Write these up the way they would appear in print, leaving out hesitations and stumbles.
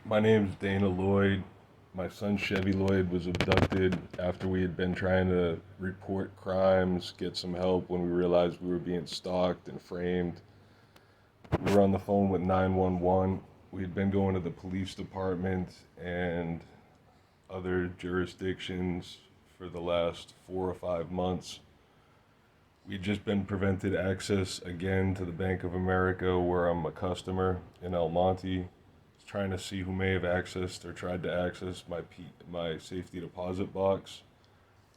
My name's Dana Lloyd. My son Chevy Lloyd was abducted after we had been trying to report crimes, get some help when we realized we were being stalked and framed. We were on the phone with 911. We had been going to the police department and other jurisdictions for the last 4 or 5 months. We'd just been prevented access again to the Bank of America, where I'm a customer in El Monte, trying to see who may have accessed or tried to access my safety deposit box.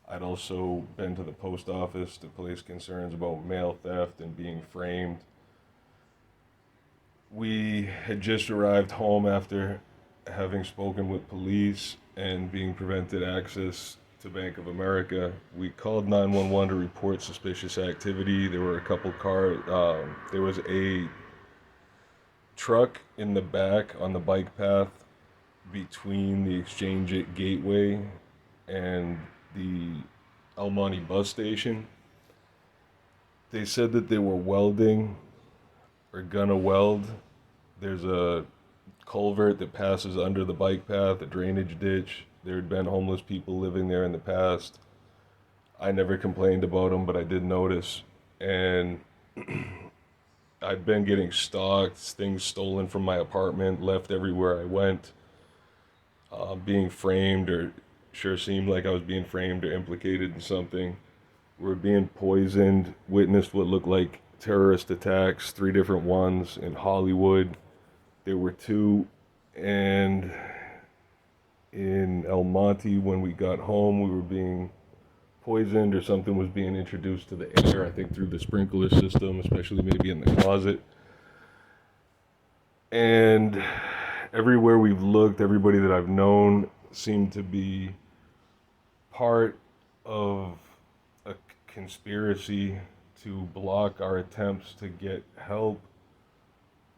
I'd also been to the post office to place concerns about mail theft and being framed. We had just arrived home after having spoken with police and being prevented access to Bank of America. We called 911 to report suspicious activity. There were a couple there was a truck in the back on the bike path between the Exchange Gateway and the El Monte bus station. They said that they were welding or gonna weld. There's a culvert that passes under the bike path, a drainage ditch. There had been homeless people living there in the past. I never complained about them, but I did notice. And I'd been getting stalked, things stolen from my apartment, left everywhere I went, being framed, or sure seemed like I was being framed or implicated in something. We were being poisoned, witnessed what looked like terrorist attacks, 3 different ones in Hollywood. There were 2, and in El Monte, when we got home, we were being poisoned, or something was being introduced to the air, I think through the sprinkler system, especially maybe in the closet. And everywhere we've looked, everybody that I've known seemed to be part of a conspiracy to block our attempts to get help,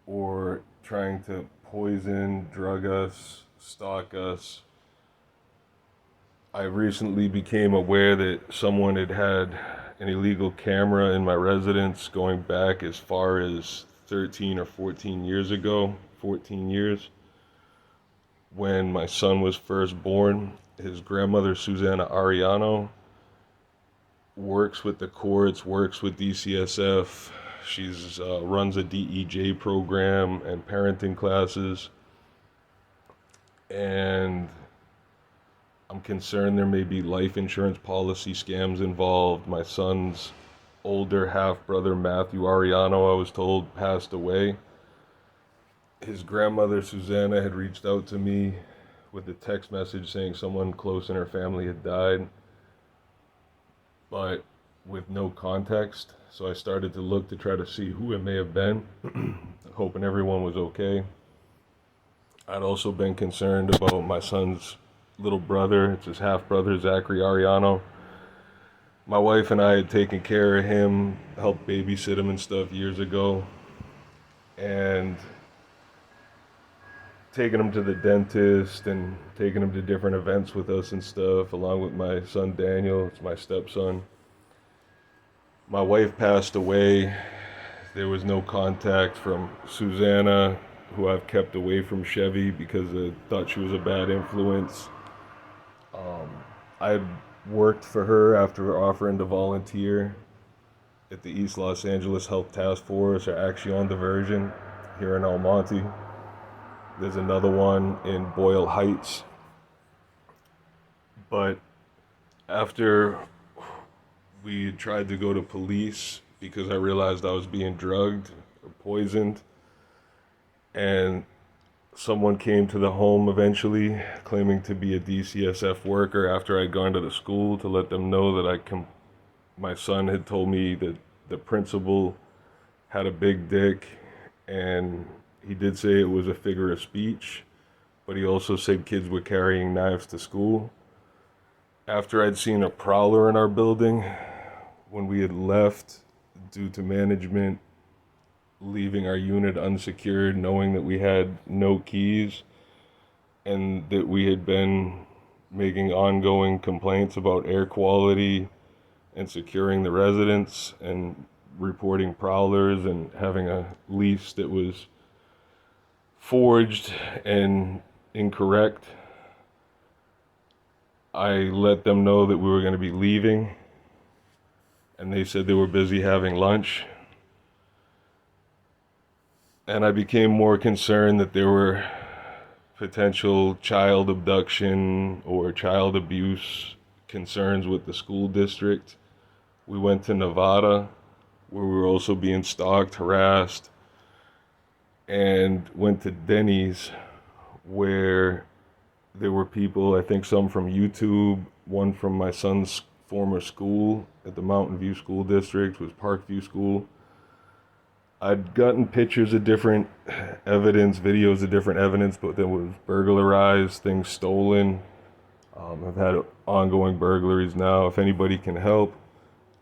or trying to poison, drug us, stalk us. I recently became aware that someone had had an illegal camera in my residence going back as far as 13 or 14 years ago, 14 years, when my son was first born. His grandmother, Susanna Ariano, works with the courts, works with DCSF. She's runs a DEJ program and parenting classes. And I'm concerned there may be life insurance policy scams involved. My son's older half-brother, Matthew Ariano, I was told, passed away. His grandmother, Susanna, had reached out to me with a text message saying someone close in her family had died, but with no context. So I started to look to try to see who it may have been, hoping everyone was okay. I'd also been concerned about my son's little brother. It's his half brother, Zachary Ariano. My wife and I had taken care of him, helped babysit him and stuff years ago, and taking him to the dentist and taking him to different events with us and stuff, along with my son Daniel. It's my stepson. My wife passed away. There was no contact from Susanna, who I've kept away from Chevy because I thought she was a bad influence. I had worked for her after offering to volunteer at the East Los Angeles Health Task Force, or Action Diversion, here in El Monte. There's another one in Boyle Heights. But after we tried to go to police because I realized I was being drugged or poisoned, and someone came to the home eventually claiming to be a DCSF worker after I'd gone to the school to let them know that my son had told me that the principal had a big dick, and he did say it was a figure of speech, but he also said kids were carrying knives to school. After I'd seen a prowler in our building, when we had left due to management leaving our unit unsecured, knowing that we had no keys and that we had been making ongoing complaints about air quality and securing the residence and reporting prowlers and having a lease that was forged and incorrect. I let them know that we were going to be leaving, and they said they were busy having lunch. And I became more concerned that there were potential child abduction or child abuse concerns with the school district. We went to Nevada, where we were also being stalked, harassed, and went to Denny's, where there were people, I think some from YouTube, one from my son's former school at the Mountain View School District, was Parkview School. I'd gotten pictures of different evidence, videos of different evidence, but then was burglarized, things stolen. I've had ongoing burglaries now. If anybody can help,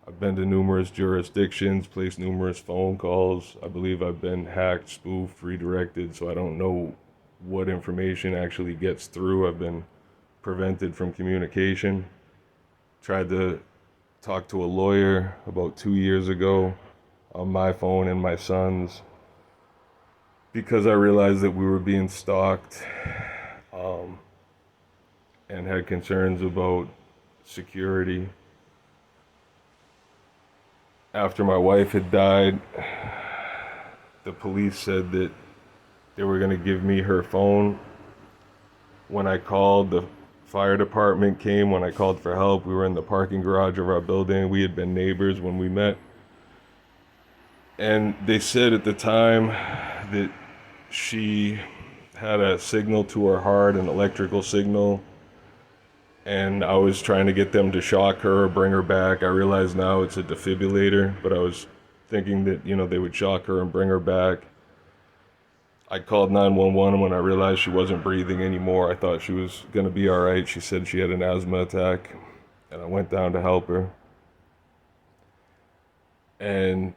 I've been to numerous jurisdictions, placed numerous phone calls. I believe I've been hacked, spoofed, redirected, so I don't know what information actually gets through. I've been prevented from communication. Tried to talk to a lawyer about 2 years ago on my phone and my son's, because I realized that we were being stalked, and had concerns about security. After my wife had died, the police said that they were going to give me her phone. When I called, the fire department came. When I called for help, we were in the parking garage of our building. We had been neighbors when we met. And they said at the time that she had a signal to her heart, an electrical signal, and I was trying to get them to shock her or bring her back. I realize now it's a defibrillator, but I was thinking that, they would shock her and bring her back. I called 911 when I realized she wasn't breathing anymore. I thought she was going to be all right. She said she had an asthma attack, and I went down to help her. And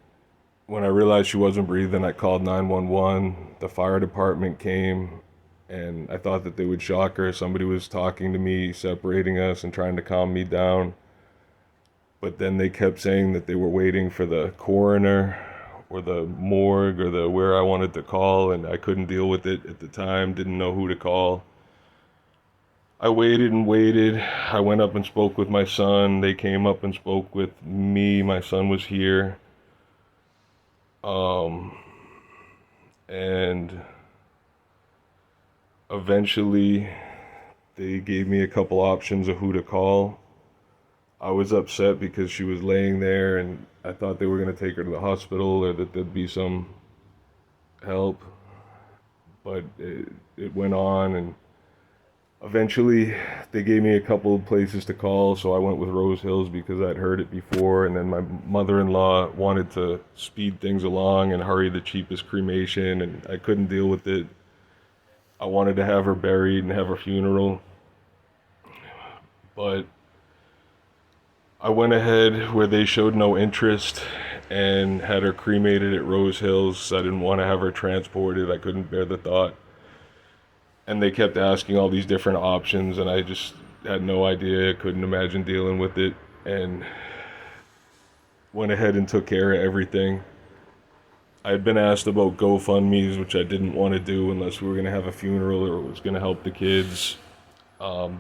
when I realized she wasn't breathing, I called 911. The fire department came, and I thought that they would shock her. Somebody was talking to me, separating us and trying to calm me down. But then they kept saying that they were waiting for the coroner or the morgue or the where I wanted to call, and I couldn't deal with it at the time, didn't know who to call. I waited and waited. I went up and spoke with my son. They came up and spoke with me. My son was here. And eventually they gave me a couple options of who to call. I was upset because she was laying there and I thought they were going to take her to the hospital or that there'd be some help. But it went on, and eventually they gave me a couple of places to call, so I went with Rose Hills because I'd heard it before, and then my mother-in-law wanted to speed things along and hurry the cheapest cremation, and I couldn't deal with it. I wanted to have her buried and have her funeral, but I went ahead where they showed no interest and had her cremated at Rose Hills. I didn't want to have her transported. I couldn't bear the thought. And they kept asking all these different options, and I just had no idea, couldn't imagine dealing with it, and went ahead and took care of everything. I had been asked about GoFundMes, which I didn't want to do unless we were going to have a funeral or it was going to help the kids.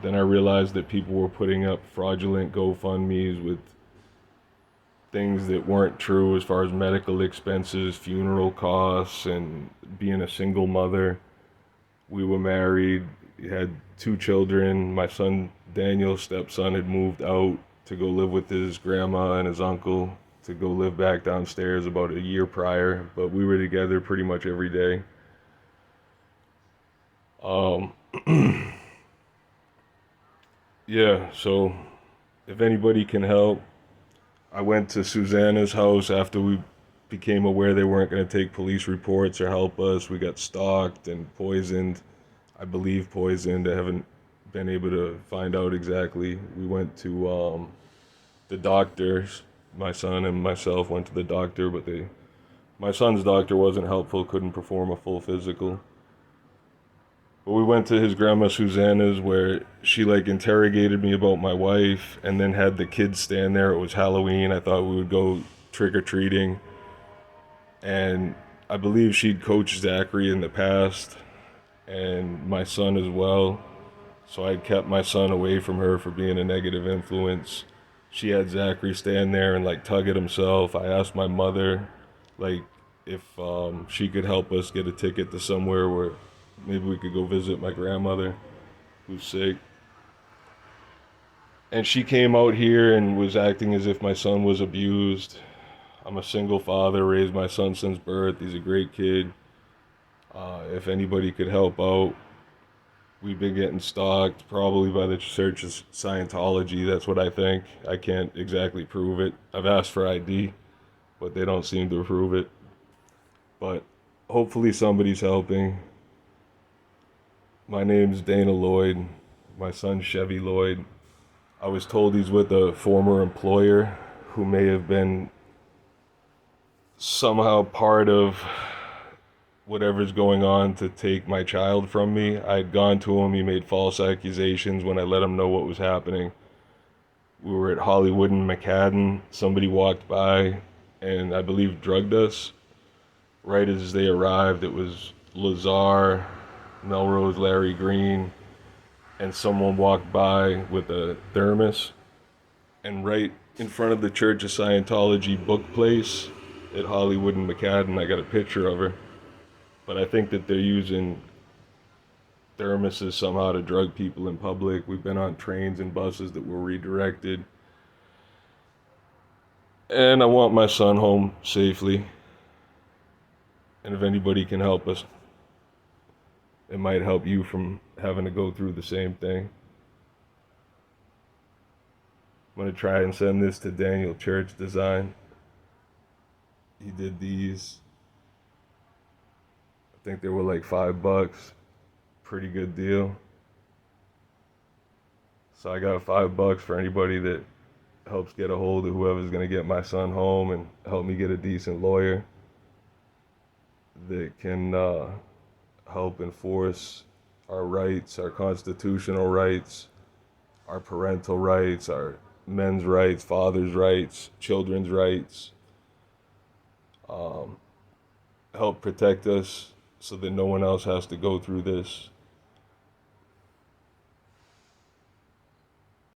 Then I realized that people were putting up fraudulent GoFundMes with things that weren't true as far as medical expenses, funeral costs, and being a single mother. We were married, had 2 children. My son, Daniel's stepson, had moved out to go live with his grandma and his uncle, to go live back downstairs about a year prior, but we were together pretty much every day. Yeah, so if anybody can help, I went to Susanna's house after we became aware they weren't going to take police reports or help us. We got stalked and poisoned. I believe poisoned. I haven't been able to find out exactly. We went to the doctors. My son and myself went to the doctor, but my son's doctor wasn't helpful, couldn't perform a full physical. But we went to his grandma Susanna's, where she interrogated me about my wife and then had the kids stand there. It was Halloween. I thought we would go trick-or-treating. And I believe she'd coached Zachary in the past. and my son as well. So I kept my son away from her for being a negative influence. She had Zachary stand there and like tug at himself. I asked my mother, like, if she could help us get a ticket to somewhere where maybe we could go visit my grandmother who's sick. And she came out here and was acting as if my son was abused. I'm a single father, raised my son since birth. He's a great kid. If anybody could help out, we've been getting stalked probably by the Church of Scientology. That's what I think. I can't exactly prove it. I've asked for ID, but they don't seem to approve it. But hopefully somebody's helping. My name's Dana Lloyd. My son's Chevy Lloyd. I was told he's with a former employer who may have been somehow part of whatever's going on to take my child from me. I had gone to him. He made false accusations when I let him know what was happening. We were at Hollywood and McCadden. Somebody walked by and I believe drugged us. Right as they arrived, it was Lazar, Melrose, Larry Green, and someone walked by with a thermos. And right in front of the Church of Scientology book place at Hollywood and McCadden, I got a picture of her. But I think that they're using thermoses somehow to drug people in public. We've been on trains and buses that were redirected. And I want my son home safely. And if anybody can help us, it might help you from having to go through the same thing. I'm going to try and send this to Daniel Church Design. He did these. I think they were like $5. Pretty good deal. So I got $5 for anybody that helps get a hold of whoever's going to get my son home and help me get a decent lawyer that can help enforce our rights, our constitutional rights, our parental rights, our men's rights, fathers' rights, children's rights. Help protect us so that no one else has to go through this.